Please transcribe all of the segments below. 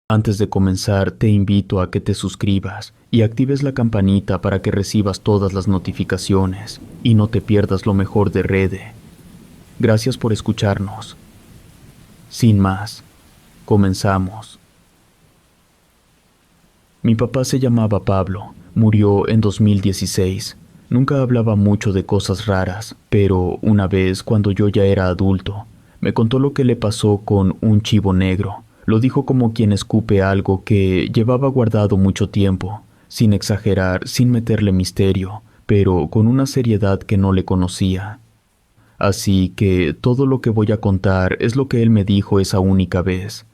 Antes de comenzar, te invito a que te suscribas y actives la campanita para que recibas todas las notificaciones y no te pierdas lo mejor de Rede. Gracias por escucharnos. Sin más, comenzamos. Mi papá se llamaba Pablo, murió en 2016. Nunca hablaba mucho de cosas raras, pero una vez, cuando yo ya era adulto, me contó lo que le pasó con un chivo negro. Lo dijo como quien escupe algo que llevaba guardado mucho tiempo, sin exagerar, sin meterle misterio, pero con una seriedad que no le conocía. Así que todo lo que voy a contar es lo que él me dijo esa única vez.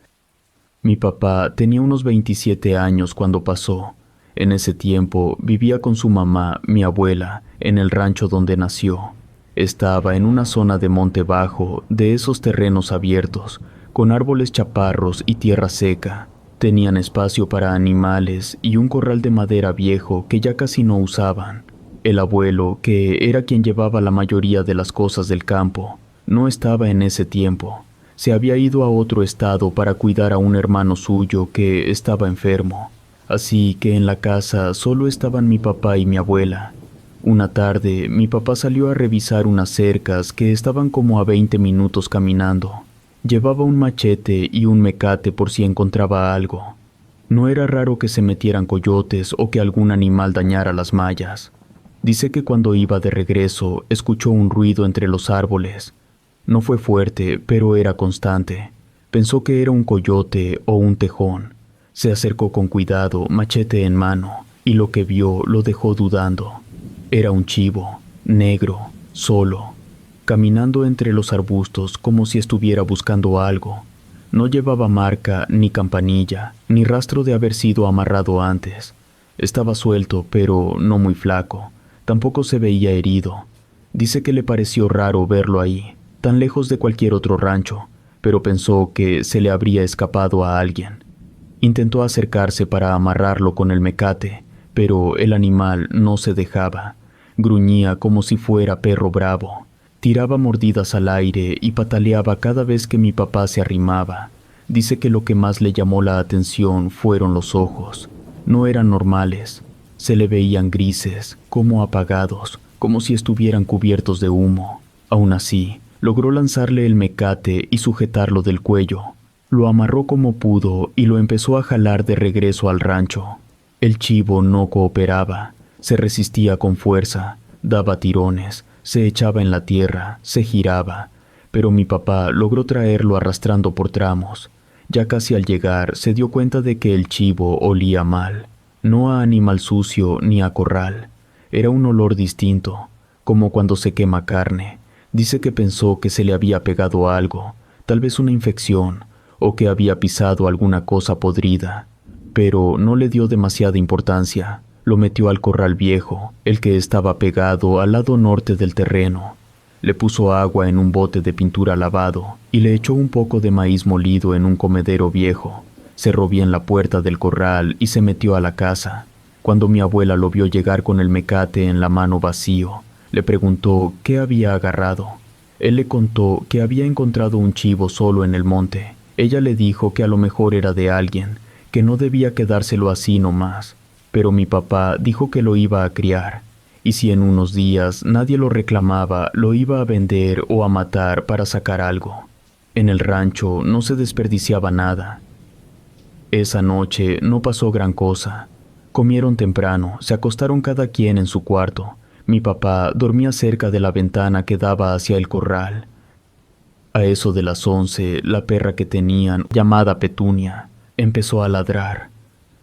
Mi papá tenía unos 27 años cuando pasó. En ese tiempo vivía con su mamá, mi abuela, en el rancho donde nació. Estaba en una zona de monte bajo, de esos terrenos abiertos, con árboles chaparros y tierra seca. Tenían espacio para animales y un corral de madera viejo que ya casi no usaban. El abuelo, que era quien llevaba la mayoría de las cosas del campo, no estaba en ese tiempo. Se había ido a otro estado para cuidar a un hermano suyo que estaba enfermo. Así que en la casa solo estaban mi papá y mi abuela. Una tarde, mi papá salió a revisar unas cercas que estaban como a 20 minutos caminando. Llevaba un machete y un mecate por si encontraba algo. No era raro que se metieran coyotes o que algún animal dañara las mallas. Dice que cuando iba de regreso, escuchó un ruido entre los árboles. No fue fuerte, pero era constante. Pensó que era un coyote o un tejón. Se acercó con cuidado, machete en mano, y lo que vio lo dejó dudando. Era un chivo, negro, solo, caminando entre los arbustos como si estuviera buscando algo. No llevaba marca, ni campanilla, ni rastro de haber sido amarrado antes. Estaba suelto, pero no muy flaco. Tampoco se veía herido. Dice que le pareció raro verlo ahí, tan lejos de cualquier otro rancho, pero pensó que se le habría escapado a alguien. Intentó acercarse para amarrarlo con el mecate, pero el animal no se dejaba. Gruñía como si fuera perro bravo. Tiraba mordidas al aire y pataleaba cada vez que mi papá se arrimaba. Dice que lo que más le llamó la atención fueron los ojos. No eran normales. Se le veían grises, como apagados, como si estuvieran cubiertos de humo. Aún así, logró lanzarle el mecate y sujetarlo del cuello. Lo amarró como pudo y lo empezó a jalar de regreso al rancho. El chivo no cooperaba, se resistía con fuerza, daba tirones, se echaba en la tierra, se giraba, pero mi papá logró traerlo arrastrando por tramos. Ya casi al llegar se dio cuenta de que el chivo olía mal, no a animal sucio ni a corral. Era un olor distinto, como cuando se quema carne. Dice que pensó que se le había pegado algo, tal vez una infección, o que había pisado alguna cosa podrida, pero no le dio demasiada importancia. Lo metió al corral viejo, el que estaba pegado al lado norte del terreno. Le puso agua en un bote de pintura lavado y le echó un poco de maíz molido en un comedero viejo. Cerró bien la puerta del corral y se metió a la casa. Cuando mi abuela lo vio llegar con el mecate en la mano vacío, le preguntó qué había agarrado. Él le contó que había encontrado un chivo solo en el monte. Ella le dijo que a lo mejor era de alguien, que no debía quedárselo así nomás. Pero mi papá dijo que lo iba a criar, y si en unos días nadie lo reclamaba, lo iba a vender o a matar para sacar algo. En el rancho no se desperdiciaba nada. Esa noche no pasó gran cosa. Comieron temprano, se acostaron cada quien en su cuarto. Mi papá dormía cerca de la ventana que daba hacia el corral. A eso de las 11, la perra que tenían, llamada Petunia, empezó a ladrar.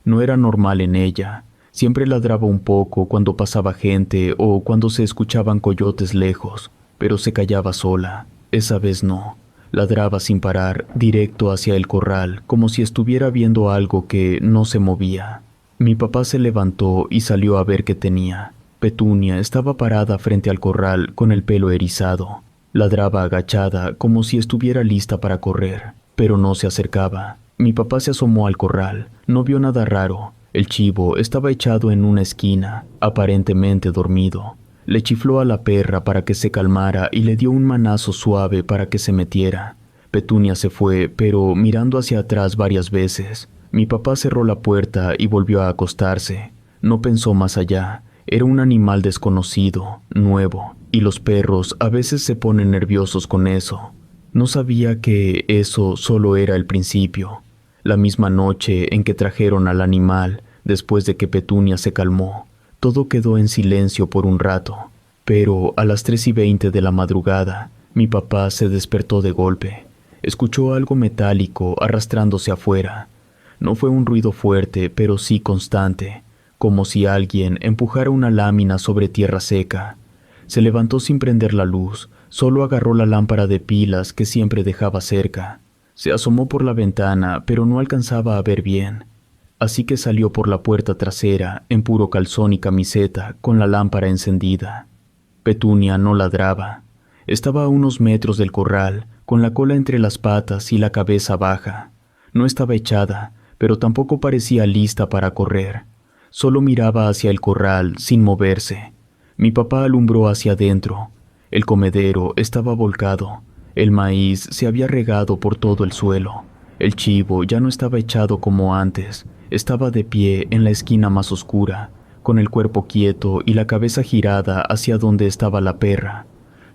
No era normal en ella. Siempre ladraba un poco cuando pasaba gente o cuando se escuchaban coyotes lejos, pero se callaba sola. Esa vez no. Ladraba sin parar, directo hacia el corral, como si estuviera viendo algo que no se movía. Mi papá se levantó y salió a ver qué tenía. Petunia estaba parada frente al corral con el pelo erizado. Ladraba agachada como si estuviera lista para correr, pero no se acercaba. Mi papá se asomó al corral. No vio nada raro. El chivo estaba echado en una esquina, aparentemente dormido. Le chifló a la perra para que se calmara y le dio un manazo suave para que se metiera. Petunia se fue, pero mirando hacia atrás varias veces. Mi papá cerró la puerta y volvió a acostarse. No pensó más allá. Era un animal desconocido, nuevo, y los perros a veces se ponen nerviosos con eso. No sabía que eso solo era el principio. La misma noche en que trajeron al animal, después de que Petunia se calmó, todo quedó en silencio por un rato. Pero a las 3:20 de la madrugada, mi papá se despertó de golpe. Escuchó algo metálico arrastrándose afuera. No fue un ruido fuerte, pero sí constante, como si alguien empujara una lámina sobre tierra seca. Se levantó sin prender la luz, solo agarró la lámpara de pilas que siempre dejaba cerca. Se asomó por la ventana, pero no alcanzaba a ver bien. Así que salió por la puerta trasera, en puro calzón y camiseta, con la lámpara encendida. Petunia no ladraba. Estaba a unos metros del corral, con la cola entre las patas y la cabeza baja. No estaba echada, pero tampoco parecía lista para correr. Solo miraba hacia el corral, sin moverse. Mi papá alumbró hacia adentro. El comedero estaba volcado. El maíz se había regado por todo el suelo. El chivo ya no estaba echado como antes. Estaba de pie en la esquina más oscura, con el cuerpo quieto y la cabeza girada hacia donde estaba la perra.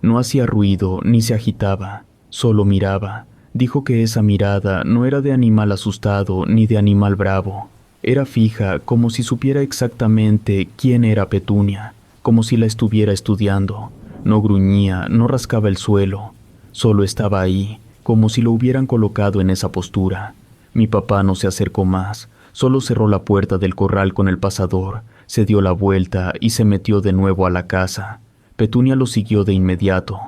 No hacía ruido ni se agitaba, solo miraba. Dijo que esa mirada no era de animal asustado ni de animal bravo. Era fija, como si supiera exactamente quién era Petunia, como si la estuviera estudiando. No gruñía, no rascaba el suelo. Solo estaba ahí, como si lo hubieran colocado en esa postura. Mi papá no se acercó más, solo cerró la puerta del corral con el pasador, se dio la vuelta y se metió de nuevo a la casa. Petunia lo siguió de inmediato.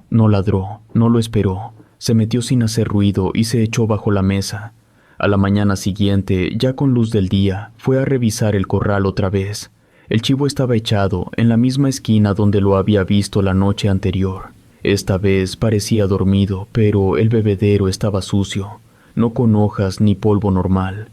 No ladró, no lo esperó. Se metió sin hacer ruido y se echó bajo la mesa. A la mañana siguiente, ya con luz del día, fue a revisar el corral otra vez. El chivo estaba echado en la misma esquina donde lo había visto la noche anterior. Esta vez parecía dormido, pero el bebedero estaba sucio, no con hojas ni polvo normal.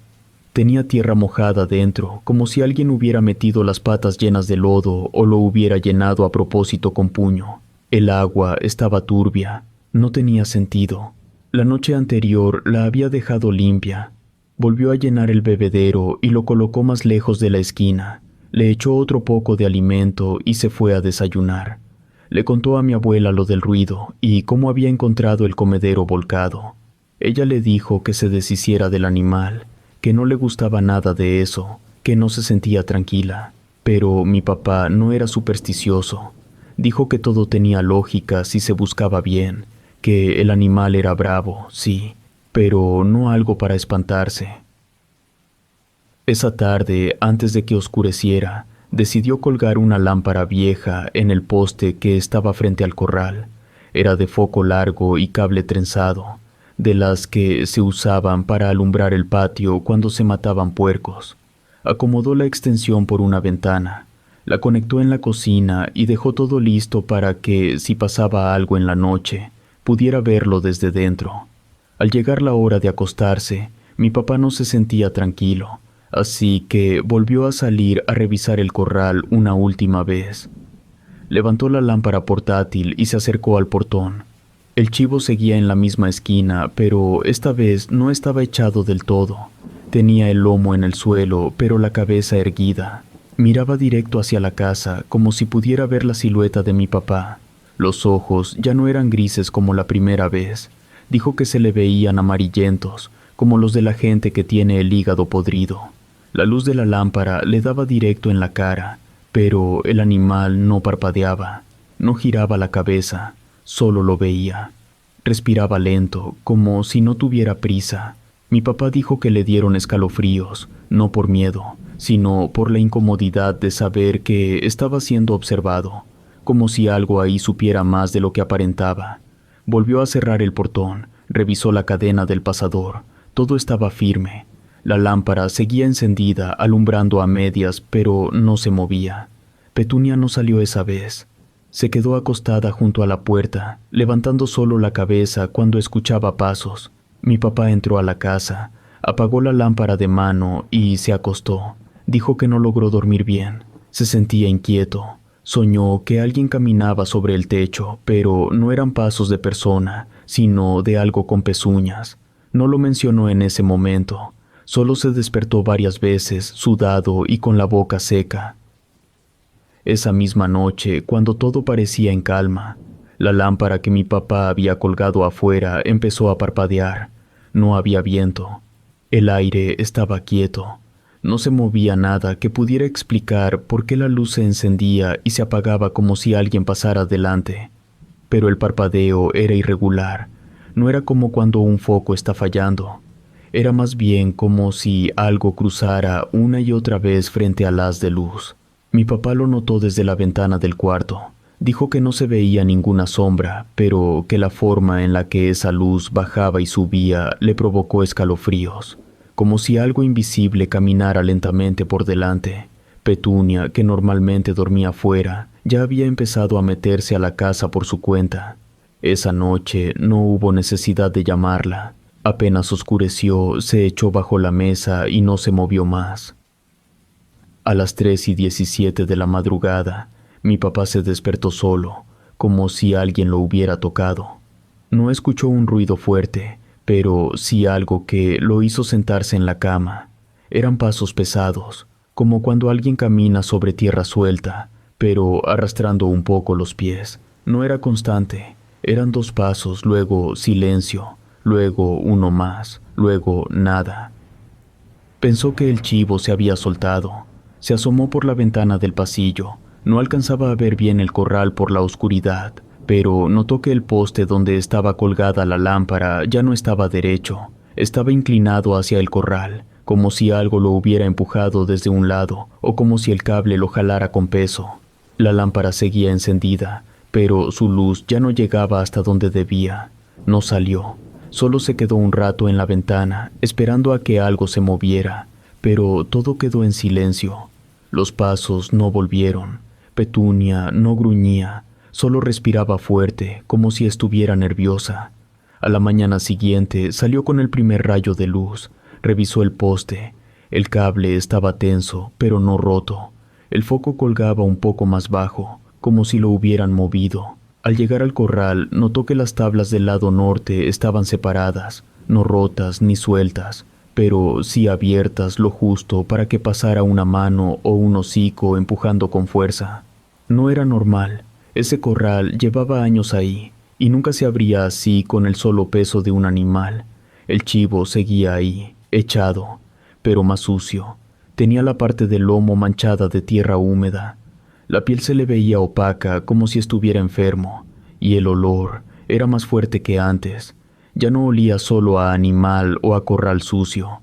Tenía tierra mojada dentro, como si alguien hubiera metido las patas llenas de lodo o lo hubiera llenado a propósito con puño. El agua estaba turbia, no tenía sentido. La noche anterior la había dejado limpia. Volvió a llenar el bebedero y lo colocó más lejos de la esquina. Le echó otro poco de alimento y se fue a desayunar. Le contó a mi abuela lo del ruido y cómo había encontrado el comedero volcado. Ella le dijo que se deshiciera del animal, que no le gustaba nada de eso, que no se sentía tranquila. Pero mi papá no era supersticioso. Dijo que todo tenía lógica si se buscaba bien, que el animal era bravo, sí, pero no algo para espantarse. Esa tarde, antes de que oscureciera, decidió colgar una lámpara vieja en el poste que estaba frente al corral. Era de foco largo y cable trenzado, de las que se usaban para alumbrar el patio cuando se mataban puercos. Acomodó la extensión por una ventana, la conectó en la cocina y dejó todo listo para que, si pasaba algo en la noche, pudiera verlo desde dentro. Al llegar la hora de acostarse, mi papá no se sentía tranquilo, así que volvió a salir a revisar el corral una última vez. Levantó la lámpara portátil y se acercó al portón. El chivo seguía en la misma esquina, pero esta vez no estaba echado del todo. Tenía el lomo en el suelo, pero la cabeza erguida. Miraba directo hacia la casa, como si pudiera ver la silueta de mi papá. Los ojos ya no eran grises como la primera vez. Dijo que se le veían amarillentos, como los de la gente que tiene el hígado podrido. La luz de la lámpara le daba directo en la cara, pero el animal no parpadeaba, no giraba la cabeza, solo lo veía. Respiraba lento, como si no tuviera prisa. Mi papá dijo que le dieron escalofríos, no por miedo, sino por la incomodidad de saber que estaba siendo observado, como si algo ahí supiera más de lo que aparentaba. Volvió a cerrar el portón, revisó la cadena del pasador. Todo estaba firme. La lámpara seguía encendida, alumbrando a medias, pero no se movía. Petunia no salió esa vez. Se quedó acostada junto a la puerta, levantando solo la cabeza cuando escuchaba pasos. Mi papá entró a la casa, apagó la lámpara de mano y se acostó. Dijo que no logró dormir bien. Se sentía inquieto. Soñó que alguien caminaba sobre el techo, pero no eran pasos de persona, sino de algo con pezuñas. No lo mencionó en ese momento. Solo se despertó varias veces, sudado y con la boca seca. Esa misma noche, cuando todo parecía en calma, la lámpara que mi papá había colgado afuera empezó a parpadear. No había viento. El aire estaba quieto. No se movía nada que pudiera explicar por qué la luz se encendía y se apagaba como si alguien pasara delante. Pero el parpadeo era irregular. No era como cuando un foco está fallando. Era más bien como si algo cruzara una y otra vez frente al haz de luz. Mi papá lo notó desde la ventana del cuarto. Dijo que no se veía ninguna sombra, pero que la forma en la que esa luz bajaba y subía le provocó escalofríos, como si algo invisible caminara lentamente por delante. Petunia, que normalmente dormía fuera, ya había empezado a meterse a la casa por su cuenta. Esa noche no hubo necesidad de llamarla. Apenas oscureció, se echó bajo la mesa y no se movió más. A las 3:17 de la madrugada, mi papá se despertó solo, como si alguien lo hubiera tocado. No escuchó un ruido fuerte, pero sí algo que lo hizo sentarse en la cama. Eran pasos pesados, como cuando alguien camina sobre tierra suelta, pero arrastrando un poco los pies. No era constante, eran 2 pasos, luego silencio, luego uno más, luego nada. Pensó que el chivo se había soltado. Se asomó por la ventana del pasillo. No alcanzaba a ver bien el corral por la oscuridad, pero notó que el poste donde estaba colgada la lámpara ya no estaba derecho. Estaba inclinado hacia el corral, como si algo lo hubiera empujado desde un lado o como si el cable lo jalara con peso. La lámpara seguía encendida, pero su luz ya no llegaba hasta donde debía. No salió. Solo se quedó un rato en la ventana, esperando a que algo se moviera, pero todo quedó en silencio. Los pasos no volvieron. Petunia no gruñía, solo respiraba fuerte, como si estuviera nerviosa. A la mañana siguiente salió con el primer rayo de luz, revisó el poste. El cable estaba tenso, pero no roto. El foco colgaba un poco más bajo, como si lo hubieran movido. Al llegar al corral, notó que las tablas del lado norte estaban separadas, no rotas ni sueltas, pero sí abiertas lo justo para que pasara una mano o un hocico empujando con fuerza. No era normal. Ese corral llevaba años ahí, y nunca se abría así con el solo peso de un animal. El chivo seguía ahí, echado, pero más sucio. Tenía la parte del lomo manchada de tierra húmeda. La piel se le veía opaca, como si estuviera enfermo, y el olor era más fuerte que antes. Ya no olía solo a animal o a corral sucio.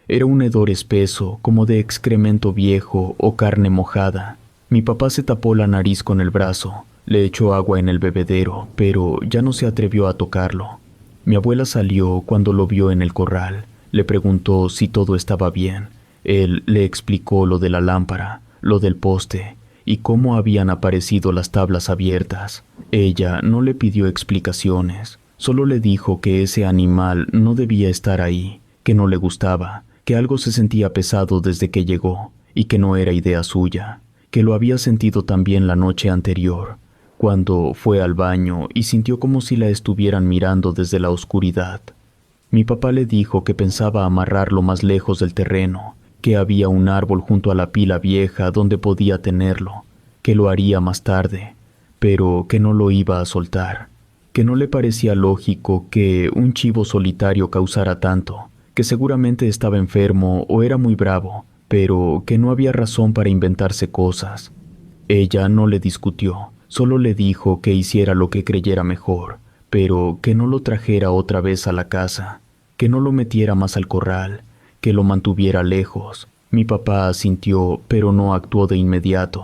Era un hedor espeso, como de excremento viejo o carne mojada. Mi papá se tapó la nariz con el brazo, le echó agua en el bebedero, pero ya no se atrevió a tocarlo. Mi abuela salió cuando lo vio en el corral. Le preguntó si todo estaba bien. Él le explicó lo de la lámpara, lo del poste, y cómo habían aparecido las tablas abiertas. Ella no le pidió explicaciones, solo le dijo que ese animal no debía estar ahí, que no le gustaba, que algo se sentía pesado desde que llegó, y que no era idea suya, que lo había sentido también la noche anterior, cuando fue al baño y sintió como si la estuvieran mirando desde la oscuridad. Mi papá le dijo que pensaba amarrarlo más lejos del terreno, que había un árbol junto a la pila vieja donde podía tenerlo, que lo haría más tarde, pero que no lo iba a soltar, que no le parecía lógico que un chivo solitario causara tanto, que seguramente estaba enfermo o era muy bravo, pero que no había razón para inventarse cosas. Ella no le discutió, solo le dijo que hiciera lo que creyera mejor, pero que no lo trajera otra vez a la casa, que no lo metiera más al corral, que lo mantuviera lejos. Mi papá asintió, pero no actuó de inmediato.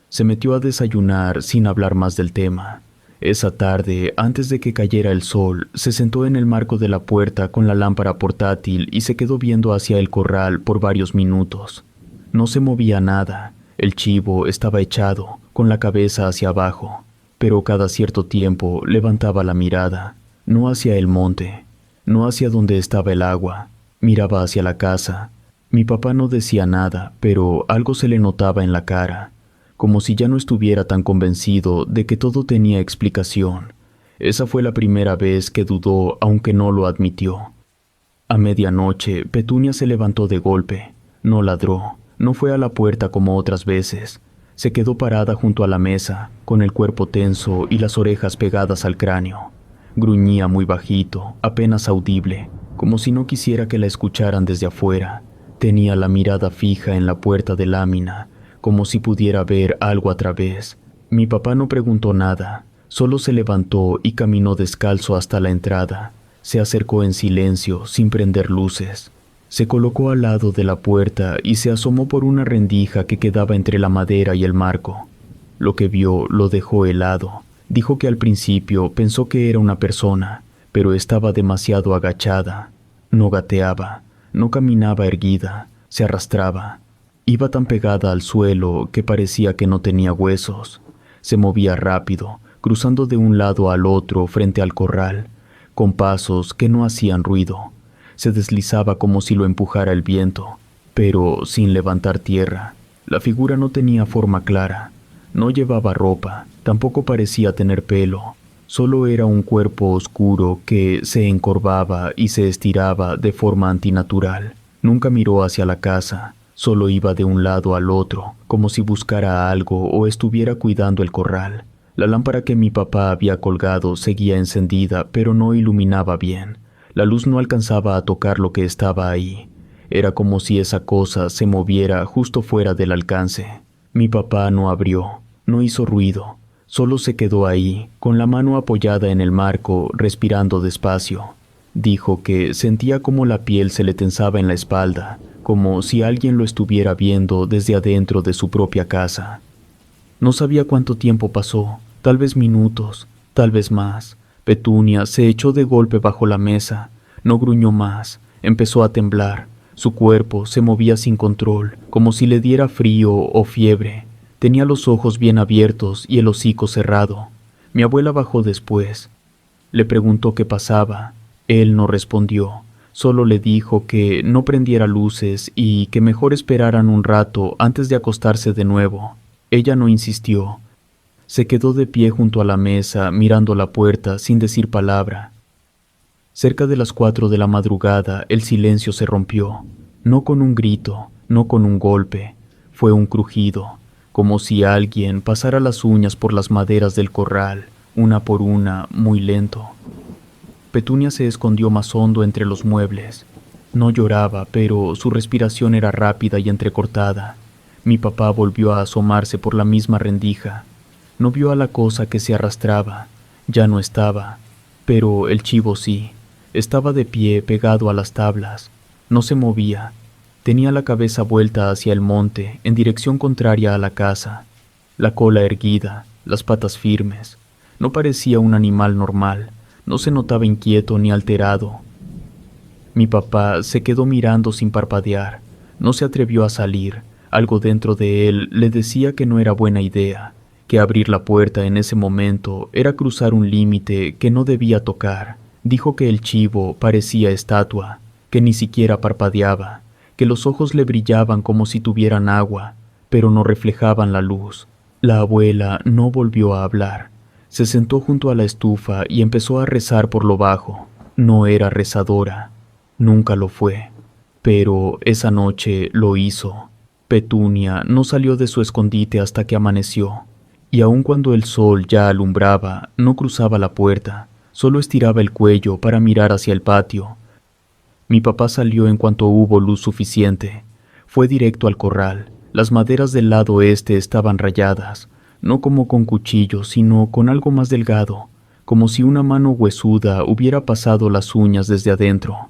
Se metió a desayunar sin hablar más del tema. Esa tarde, antes de que cayera el sol, se sentó en el marco de la puerta con la lámpara portátil y se quedó viendo hacia el corral por varios minutos. No se movía nada. El chivo estaba echado, con la cabeza hacia abajo, pero cada cierto tiempo levantaba la mirada, no hacia el monte, no hacia donde estaba el agua. Miraba hacia la casa. Mi papá no decía nada, pero algo se le notaba en la cara, como si ya no estuviera tan convencido de que todo tenía explicación. Esa fue la primera vez que dudó, aunque no lo admitió. A medianoche, Petunia se levantó de golpe. No ladró, no fue a la puerta como otras veces. Se quedó parada junto a la mesa, con el cuerpo tenso y las orejas pegadas al cráneo. Gruñía muy bajito, apenas audible, como si no quisiera que la escucharan desde afuera. Tenía la mirada fija en la puerta de lámina, como si pudiera ver algo a través. Mi papá no preguntó nada, solo se levantó y caminó descalzo hasta la entrada. Se acercó en silencio, sin prender luces. Se colocó al lado de la puerta y se asomó por una rendija que quedaba entre la madera y el marco. Lo que vio lo dejó helado. Dijo que al principio pensó que era una persona, pero estaba demasiado agachada. No gateaba, no caminaba erguida, se arrastraba. Iba tan pegada al suelo que parecía que no tenía huesos. Se movía rápido, cruzando de un lado al otro frente al corral, con pasos que no hacían ruido. Se deslizaba como si lo empujara el viento, pero sin levantar tierra. La figura no tenía forma clara. No llevaba ropa, tampoco parecía tener pelo. Solo era un cuerpo oscuro que se encorvaba y se estiraba de forma antinatural. Nunca miró hacia la casa, solo iba de un lado al otro, como si buscara algo o estuviera cuidando el corral. La lámpara que mi papá había colgado seguía encendida, pero no iluminaba bien. La luz no alcanzaba a tocar lo que estaba ahí. Era como si esa cosa se moviera justo fuera del alcance. Mi papá no abrió, no hizo ruido. Solo se quedó ahí, con la mano apoyada en el marco, respirando despacio. Dijo que sentía como la piel se le tensaba en la espalda, como si alguien lo estuviera viendo desde adentro de su propia casa. No sabía cuánto tiempo pasó, tal vez minutos, tal vez más. Petunia se echó de golpe bajo la mesa, no gruñó más, empezó a temblar. Su cuerpo se movía sin control, como si le diera frío o fiebre. Tenía los ojos bien abiertos y el hocico cerrado. Mi abuela bajó después. Le preguntó qué pasaba. Él no respondió, solo le dijo que no prendiera luces y que mejor esperaran un rato antes de acostarse de nuevo. Ella no insistió. Se quedó de pie junto a la mesa, mirando la puerta sin decir palabra. Cerca de las 4 de la madrugada, el silencio se rompió. No con un grito, no con un golpe. Fue un crujido, como si alguien pasara las uñas por las maderas del corral, una por una, muy lento. Petunia se escondió más hondo entre los muebles. No lloraba, pero su respiración era rápida y entrecortada. Mi papá volvió a asomarse por la misma rendija. No vio a la cosa que se arrastraba. Ya no estaba. Pero el chivo sí. Estaba de pie, pegado a las tablas. No se movía. Tenía la cabeza vuelta hacia el monte, en dirección contraria a la casa. La cola erguida, las patas firmes. No parecía un animal normal. No se notaba inquieto ni alterado. Mi papá se quedó mirando sin parpadear. No se atrevió a salir. Algo dentro de él le decía que no era buena idea, que abrir la puerta en ese momento era cruzar un límite que no debía tocar. Dijo que el chivo parecía estatua, que ni siquiera parpadeaba, que los ojos le brillaban como si tuvieran agua, pero no reflejaban la luz. La abuela no volvió a hablar. Se sentó junto a la estufa y empezó a rezar por lo bajo. No era rezadora, nunca lo fue, pero esa noche lo hizo. Petunia no salió de su escondite hasta que amaneció, y aun cuando el sol ya alumbraba, no cruzaba la puerta, solo estiraba el cuello para mirar hacia el patio. Mi papá salió en cuanto hubo luz suficiente. Fue directo al corral. Las maderas del lado este estaban rayadas, no como con cuchillo, sino con algo más delgado, como si una mano huesuda hubiera pasado las uñas desde adentro.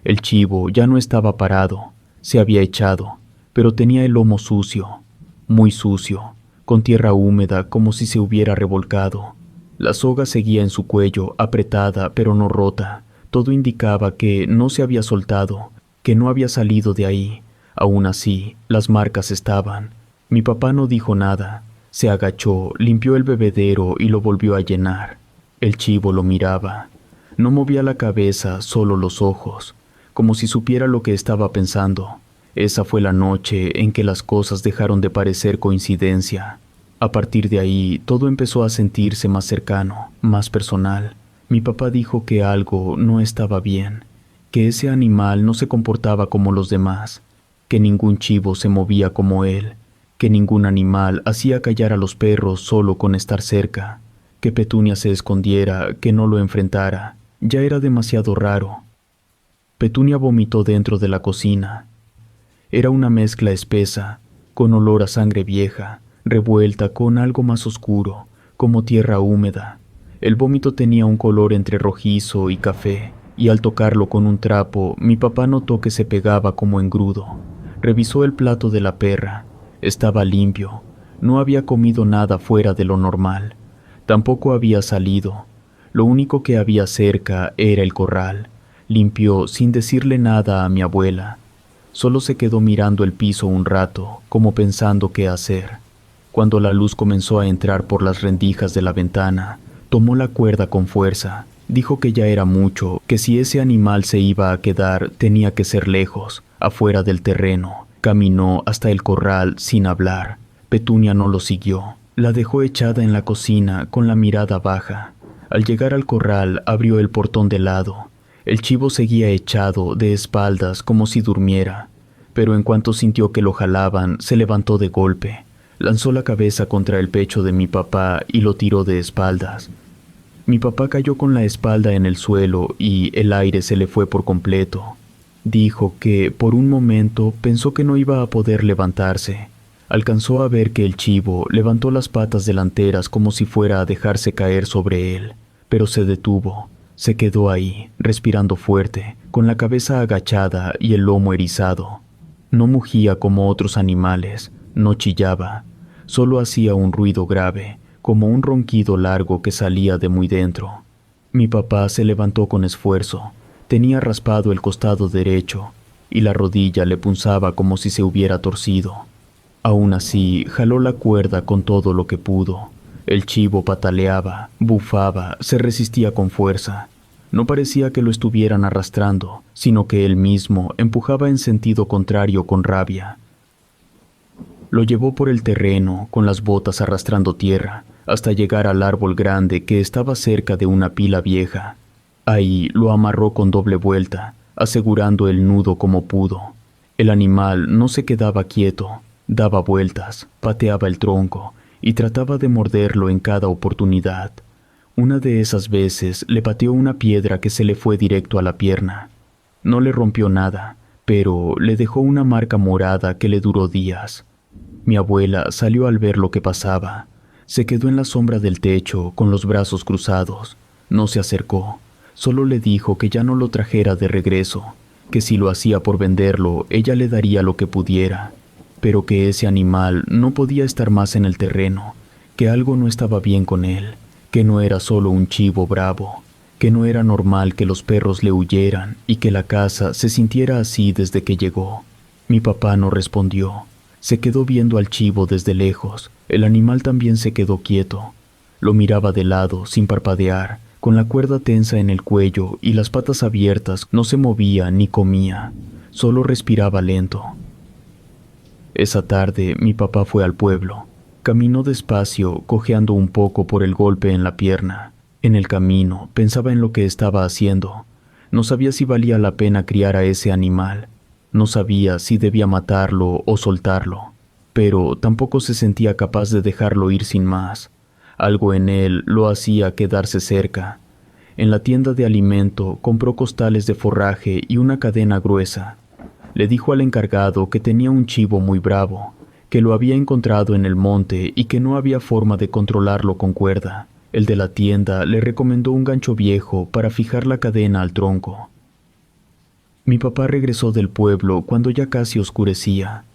El chivo ya no estaba parado, se había echado, pero tenía el lomo sucio, muy sucio, con tierra húmeda como si se hubiera revolcado. La soga seguía en su cuello, apretada pero no rota. Todo indicaba que no se había soltado, que no había salido de ahí. Aún así, las marcas estaban. Mi papá no dijo nada. Se agachó, limpió el bebedero y lo volvió a llenar. El chivo lo miraba. No movía la cabeza, solo los ojos, como si supiera lo que estaba pensando. Esa fue la noche en que las cosas dejaron de parecer coincidencia. A partir de ahí, todo empezó a sentirse más cercano, más personal. Mi papá dijo que algo no estaba bien, que ese animal no se comportaba como los demás, que ningún chivo se movía como él, que ningún animal hacía callar a los perros solo con estar cerca, que Petunia se escondiera, que no lo enfrentara. Ya era demasiado raro. Petunia vomitó dentro de la cocina. Era una mezcla espesa, con olor a sangre vieja, revuelta con algo más oscuro, como tierra húmeda. El vómito tenía un color entre rojizo y café, y al tocarlo con un trapo, mi papá notó que se pegaba como engrudo. Revisó el plato de la perra. Estaba limpio. No había comido nada fuera de lo normal. Tampoco había salido. Lo único que había cerca era el corral. Limpió sin decirle nada a mi abuela. Solo se quedó mirando el piso un rato, como pensando qué hacer. Cuando la luz comenzó a entrar por las rendijas de la ventana, tomó la cuerda con fuerza. Dijo que ya era mucho, que si ese animal se iba a quedar, tenía que ser lejos, afuera del terreno. Caminó hasta el corral sin hablar. Petunia no lo siguió. La dejó echada en la cocina con la mirada baja. Al llegar al corral, abrió el portón de lado. El chivo seguía echado de espaldas como si durmiera, pero en cuanto sintió que lo jalaban, se levantó de golpe. Lanzó la cabeza contra el pecho de mi papá y lo tiró de espaldas. Mi papá cayó con la espalda en el suelo y el aire se le fue por completo. Dijo que, por un momento, pensó que no iba a poder levantarse. Alcanzó a ver que el chivo levantó las patas delanteras como si fuera a dejarse caer sobre él, pero se detuvo. Se quedó ahí, respirando fuerte, con la cabeza agachada y el lomo erizado. No mugía como otros animales, no chillaba, solo hacía un ruido grave, como un ronquido largo que salía de muy dentro. Mi papá se levantó con esfuerzo. Tenía raspado el costado derecho y la rodilla le punzaba como si se hubiera torcido. Aún así, jaló la cuerda con todo lo que pudo. El chivo pataleaba, bufaba, se resistía con fuerza. No parecía que lo estuvieran arrastrando, sino que él mismo empujaba en sentido contrario con rabia. Lo llevó por el terreno, con las botas arrastrando tierra, hasta llegar al árbol grande que estaba cerca de una pila vieja. Ahí lo amarró con doble vuelta, asegurando el nudo como pudo. El animal no se quedaba quieto, daba vueltas, pateaba el tronco y trataba de morderlo en cada oportunidad. Una de esas veces le pateó una piedra que se le fue directo a la pierna. No le rompió nada, pero le dejó una marca morada que le duró días. Mi abuela salió al ver lo que pasaba. Se quedó en la sombra del techo con los brazos cruzados. No se acercó, solo le dijo que ya no lo trajera de regreso, que si lo hacía por venderlo, ella le daría lo que pudiera, pero que ese animal no podía estar más en el terreno, que algo no estaba bien con él, que no era solo un chivo bravo, que no era normal que los perros le huyeran y que la casa se sintiera así desde que llegó. Mi papá no respondió. Se quedó viendo al chivo desde lejos. El animal también se quedó quieto. Lo miraba de lado, sin parpadear, con la cuerda tensa en el cuello y las patas abiertas. No se movía ni comía, solo respiraba lento. Esa tarde mi papá fue al pueblo. Caminó despacio, cojeando un poco por el golpe en la pierna. En el camino pensaba en lo que estaba haciendo. No sabía si valía la pena criar a ese animal. No sabía si debía matarlo o soltarlo, pero tampoco se sentía capaz de dejarlo ir sin más. Algo en él lo hacía quedarse cerca. En la tienda de alimento compró costales de forraje y una cadena gruesa. Le dijo al encargado que tenía un chivo muy bravo, que lo había encontrado en el monte y que no había forma de controlarlo con cuerda. El de la tienda le recomendó un gancho viejo para fijar la cadena al tronco. Mi papá regresó del pueblo cuando ya casi oscurecía.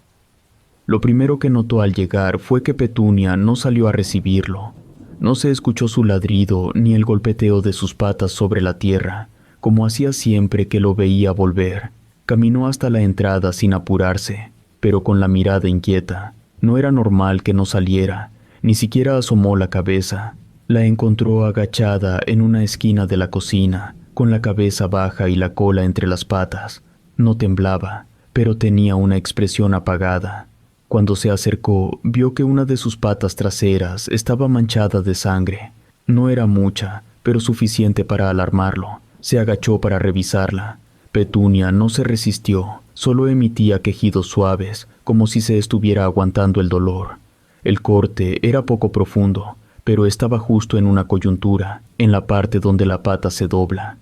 Lo primero que notó al llegar fue que Petunia no salió a recibirlo. No se escuchó su ladrido ni el golpeteo de sus patas sobre la tierra, como hacía siempre que lo veía volver. Caminó hasta la entrada sin apurarse, pero con la mirada inquieta. No era normal que no saliera, ni siquiera asomó la cabeza. La encontró agachada en una esquina de la cocina, con la cabeza baja y la cola entre las patas. No temblaba, pero tenía una expresión apagada. Cuando se acercó, vio que una de sus patas traseras estaba manchada de sangre. No era mucha, pero suficiente para alarmarlo. Se agachó para revisarla, Petunia no se resistió, solo emitía quejidos suaves, como si se estuviera aguantando el dolor. El corte era poco profundo, pero estaba justo en una coyuntura, en la parte donde la pata se dobla.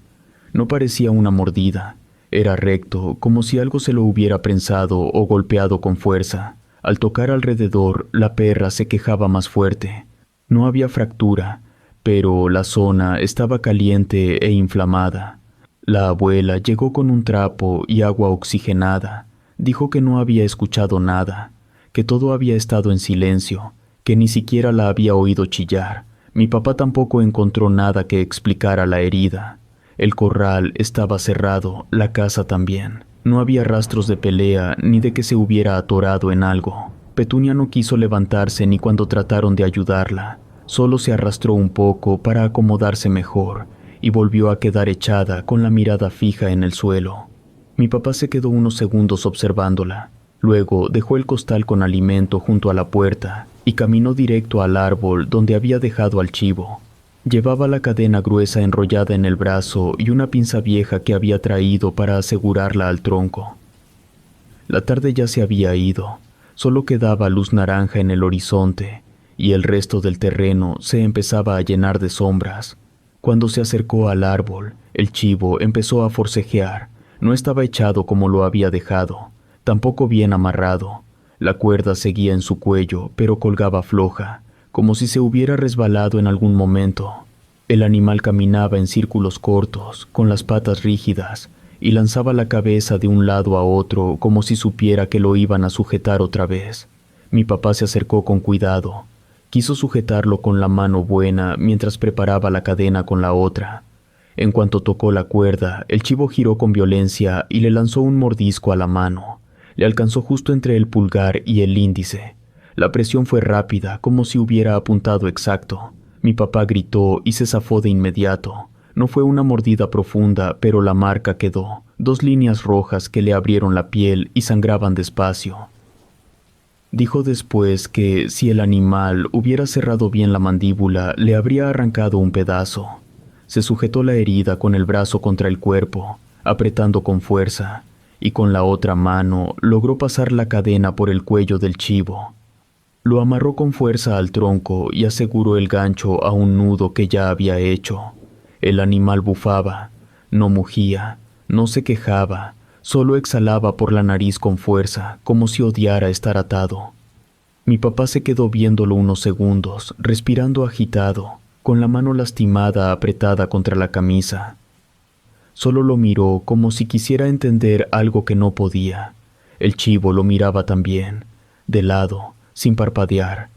No parecía una mordida, era recto, como si algo se lo hubiera prensado o golpeado con fuerza. Al tocar alrededor, la perra se quejaba más fuerte. No había fractura, pero la zona estaba caliente e inflamada. La abuela llegó con un trapo y agua oxigenada. Dijo que no había escuchado nada, que todo había estado en silencio, que ni siquiera la había oído chillar. Mi papá tampoco encontró nada que explicara la herida. El corral estaba cerrado, la casa también. No había rastros de pelea ni de que se hubiera atorado en algo. Petunia no quiso levantarse ni cuando trataron de ayudarla. Solo se arrastró un poco para acomodarse mejor y volvió a quedar echada con la mirada fija en el suelo. Mi papá se quedó unos segundos observándola. Luego dejó el costal con alimento junto a la puerta y caminó directo al árbol donde había dejado al chivo. Llevaba la cadena gruesa enrollada en el brazo y una pinza vieja que había traído para asegurarla al tronco. La tarde ya se había ido, solo quedaba luz naranja en el horizonte y el resto del terreno se empezaba a llenar de sombras. Cuando se acercó al árbol, el chivo empezó a forcejear. No estaba echado como lo había dejado, tampoco bien amarrado. La cuerda seguía en su cuello, pero colgaba floja, como si se hubiera resbalado en algún momento. El animal caminaba en círculos cortos, con las patas rígidas, y lanzaba la cabeza de un lado a otro como si supiera que lo iban a sujetar otra vez. Mi papá se acercó con cuidado. Quiso sujetarlo con la mano buena mientras preparaba la cadena con la otra. En cuanto tocó la cuerda, el chivo giró con violencia y le lanzó un mordisco a la mano. Le alcanzó justo entre el pulgar y el índice. La presión fue rápida, como si hubiera apuntado exacto. Mi papá gritó y se zafó de inmediato. No fue una mordida profunda, pero la marca quedó. 2 líneas rojas que le abrieron la piel y sangraban despacio. Dijo después que si el animal hubiera cerrado bien la mandíbula, le habría arrancado un pedazo. Se sujetó la herida con el brazo contra el cuerpo, apretando con fuerza, y con la otra mano logró pasar la cadena por el cuello del chivo. Lo amarró con fuerza al tronco y aseguró el gancho a un nudo que ya había hecho. El animal bufaba, no mugía, no se quejaba, solo exhalaba por la nariz con fuerza, como si odiara estar atado. Mi papá se quedó viéndolo unos segundos, respirando agitado, con la mano lastimada apretada contra la camisa. Solo lo miró como si quisiera entender algo que no podía. El chivo lo miraba también, de lado, sin parpadear.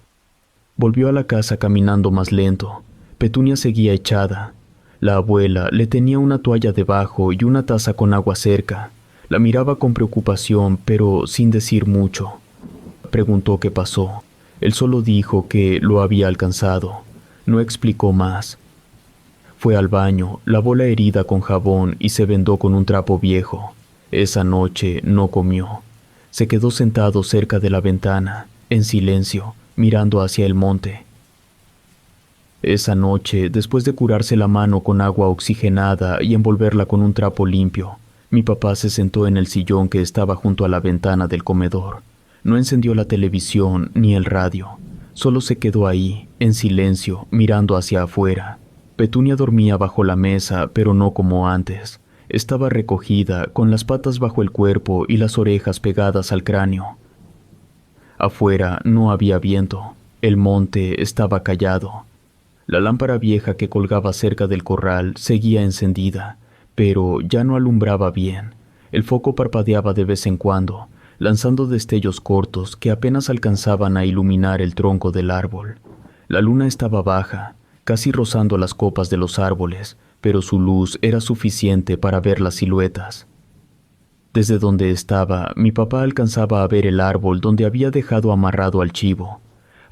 Volvió a la casa caminando más lento. Petunia seguía echada. La abuela le tenía una toalla debajo y una taza con agua cerca. La miraba con preocupación, pero sin decir mucho. Preguntó qué pasó. Él solo dijo que lo había alcanzado. No explicó más. Fue al baño, lavó la herida con jabón y se vendó con un trapo viejo. Esa noche no comió. Se quedó sentado cerca de la ventana, en silencio, mirando hacia el monte. Esa noche, después de curarse la mano con agua oxigenada y envolverla con un trapo limpio, mi papá se sentó en el sillón que estaba junto a la ventana del comedor. No encendió la televisión ni el radio. Solo se quedó ahí, en silencio, mirando hacia afuera. Petunia dormía bajo la mesa, pero no como antes. Estaba recogida, con las patas bajo el cuerpo y las orejas pegadas al cráneo. Afuera no había viento. El monte estaba callado. La lámpara vieja que colgaba cerca del corral seguía encendida, pero ya no alumbraba bien. El foco parpadeaba de vez en cuando, lanzando destellos cortos que apenas alcanzaban a iluminar el tronco del árbol. La luna estaba baja, casi rozando las copas de los árboles, pero su luz era suficiente para ver las siluetas. Desde donde estaba, mi papá alcanzaba a ver el árbol donde había dejado amarrado al chivo.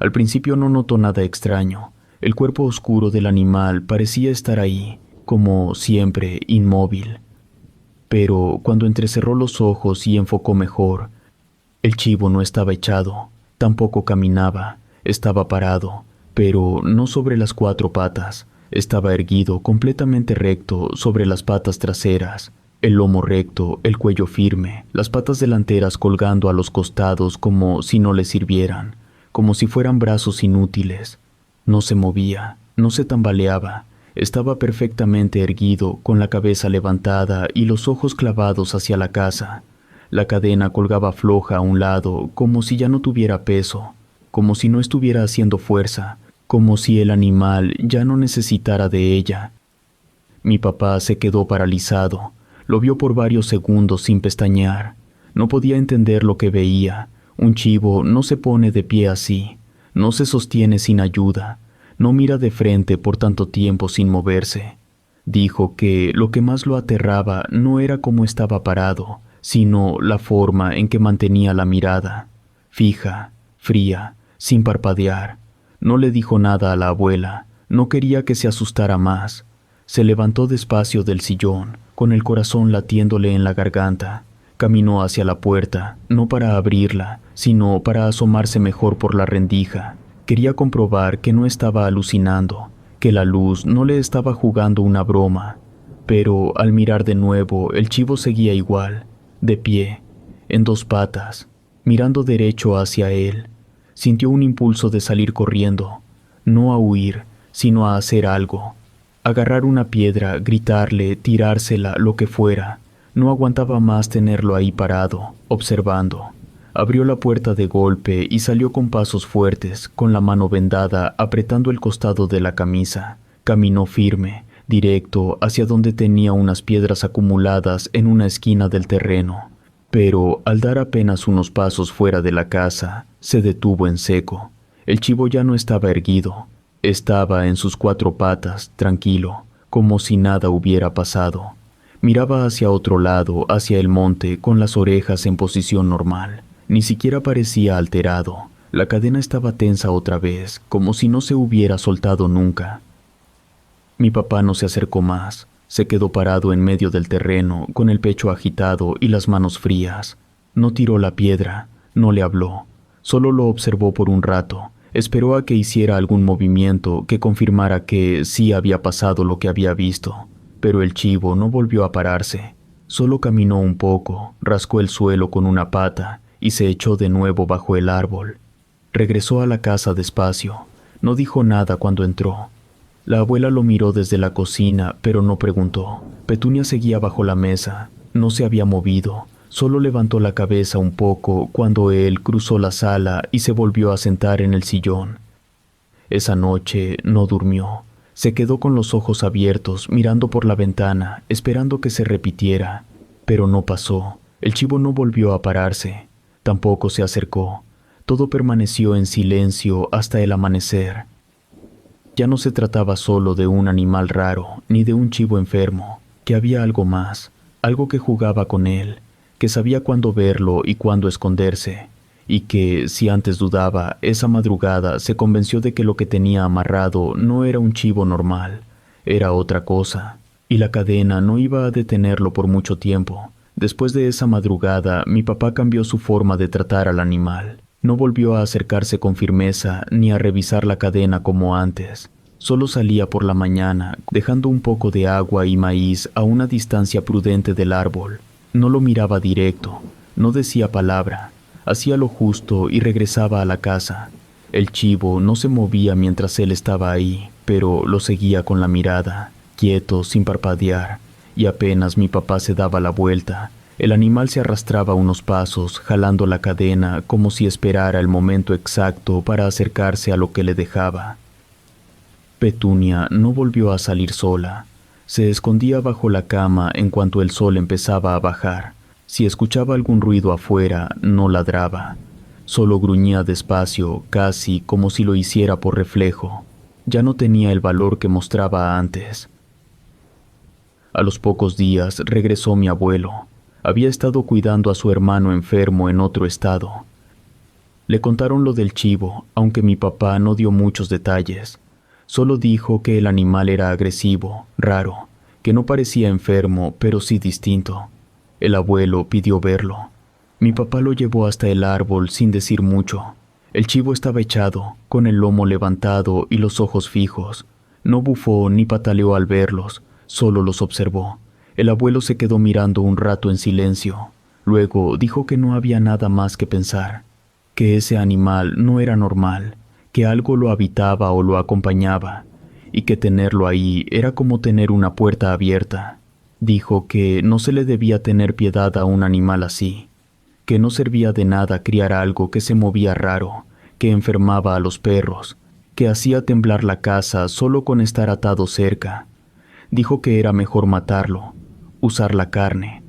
Al principio no notó nada extraño. El cuerpo oscuro del animal parecía estar ahí, como siempre, inmóvil. Pero cuando entrecerró los ojos y enfocó mejor, el chivo no estaba echado, tampoco caminaba, estaba parado, pero no sobre las 4 patas, estaba erguido completamente recto sobre las patas traseras. el lomo recto, el cuello firme, las patas delanteras colgando a los costados como si no le sirvieran, como si fueran brazos inútiles. No se movía, no se tambaleaba, estaba perfectamente erguido, con la cabeza levantada y los ojos clavados hacia la casa. La cadena colgaba floja a un lado, como si ya no tuviera peso, como si no estuviera haciendo fuerza, como si el animal ya no necesitara de ella. Mi papá se quedó paralizado, lo vio por varios segundos sin pestañear. No podía entender lo que veía. Un chivo no se pone de pie así, no se sostiene sin ayuda, no mira de frente por tanto tiempo sin moverse. Dijo que lo que más lo aterraba no era cómo estaba parado, sino la forma en que mantenía la mirada, fija, fría, sin parpadear. No le dijo nada a la abuela, no quería que se asustara más. Se levantó despacio del sillón, con el corazón latiéndole en la garganta. Caminó hacia la puerta, no para abrirla, sino para asomarse mejor por la rendija. Quería comprobar que no estaba alucinando, que la luz no le estaba jugando una broma. Pero al mirar de nuevo, el chivo seguía igual, de pie, en dos patas, mirando derecho hacia él. Sintió un impulso de salir corriendo, no a huir, sino a hacer algo. Agarrar una piedra, gritarle, tirársela, lo que fuera. No aguantaba más tenerlo ahí parado, observando. Abrió la puerta de golpe y salió con pasos fuertes, con la mano vendada, apretando el costado de la camisa. Caminó firme, directo, hacia donde tenía unas piedras acumuladas en una esquina del terreno. Pero, al dar apenas unos pasos fuera de la casa, se detuvo en seco. El chivo ya no estaba erguido. Estaba en sus cuatro patas, tranquilo, como si nada hubiera pasado. Miraba hacia otro lado, hacia el monte, con las orejas en posición normal. Ni siquiera parecía alterado. La cadena estaba tensa otra vez, como si no se hubiera soltado nunca. Mi papá no se acercó más. Se quedó parado en medio del terreno, con el pecho agitado y las manos frías. No tiró la piedra, no le habló. Solo lo observó por un rato. Esperó a que hiciera algún movimiento que confirmara que sí había pasado lo que había visto. Pero el chivo no volvió a pararse. Solo caminó un poco, rascó el suelo con una pata y se echó de nuevo bajo el árbol. Regresó a la casa despacio. No dijo nada cuando entró. La abuela lo miró desde la cocina, pero no preguntó. Petunia seguía bajo la mesa. No se había movido. Solo levantó la cabeza un poco cuando él cruzó la sala y se volvió a sentar en el sillón. Esa noche no durmió. Se quedó con los ojos abiertos, mirando por la ventana, esperando que se repitiera. Pero no pasó. El chivo no volvió a pararse. Tampoco se acercó. Todo permaneció en silencio hasta el amanecer. Ya no se trataba solo de un animal raro, ni de un chivo enfermo, que había algo más, algo que jugaba con él, que sabía cuándo verlo y cuándo esconderse, y que, si antes dudaba, esa madrugada se convenció de que lo que tenía amarrado no era un chivo normal, era otra cosa, y la cadena no iba a detenerlo por mucho tiempo. Después de esa madrugada, mi papá cambió su forma de tratar al animal. No volvió a acercarse con firmeza ni a revisar la cadena como antes. Solo salía por la mañana, dejando un poco de agua y maíz a una distancia prudente del árbol. No lo miraba directo, no decía palabra, hacía lo justo y regresaba a la casa. El chivo no se movía mientras él estaba ahí, pero lo seguía con la mirada, quieto, sin parpadear, y apenas mi papá se daba la vuelta, el animal se arrastraba unos pasos, jalando la cadena como si esperara el momento exacto para acercarse a lo que le dejaba. Petunia no volvió a salir sola. Se escondía bajo la cama en cuanto el sol empezaba a bajar. Si escuchaba algún ruido afuera, no ladraba. Solo gruñía despacio, casi como si lo hiciera por reflejo. Ya no tenía el valor que mostraba antes. A los pocos días regresó mi abuelo. Había estado cuidando a su hermano enfermo en otro estado. Le contaron lo del chivo, aunque mi papá no dio muchos detalles. Solo dijo que el animal era agresivo, raro, que no parecía enfermo, pero sí distinto. El abuelo pidió verlo. Mi papá lo llevó hasta el árbol sin decir mucho. El chivo estaba echado, con el lomo levantado y los ojos fijos. No bufó ni pataleó al verlos, solo los observó. El abuelo se quedó mirando un rato en silencio. Luego dijo que no había nada más que pensar, que ese animal no era normal, que algo lo habitaba o lo acompañaba, y que tenerlo ahí era como tener una puerta abierta. Dijo que no se le debía tener piedad a un animal así, que no servía de nada criar algo que se movía raro, que enfermaba a los perros, que hacía temblar la casa solo con estar atado cerca. Dijo que era mejor matarlo, usar la carne.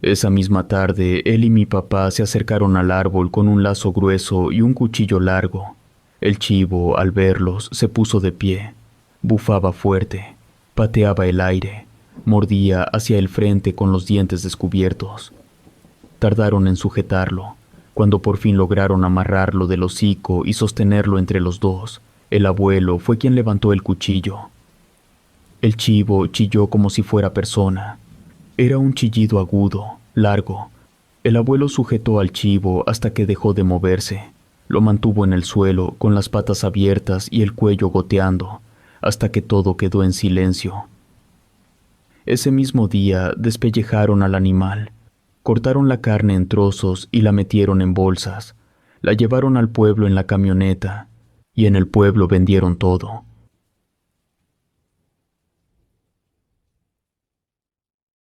Esa misma tarde, él y mi papá se acercaron al árbol con un lazo grueso y un cuchillo largo. El chivo, al verlos, se puso de pie, bufaba fuerte, pateaba el aire, mordía hacia el frente con los dientes descubiertos. Tardaron en sujetarlo. Cuando por fin lograron amarrarlo del hocico y sostenerlo entre los dos, el abuelo fue quien levantó el cuchillo. El chivo chilló como si fuera persona. Era un chillido agudo, largo. El abuelo sujetó al chivo hasta que dejó de moverse. Lo mantuvo en el suelo, con las patas abiertas y el cuello goteando, hasta que todo quedó en silencio. Ese mismo día despellejaron al animal. Cortaron la carne en trozos y la metieron en bolsas. La llevaron al pueblo en la camioneta, y en el pueblo vendieron todo.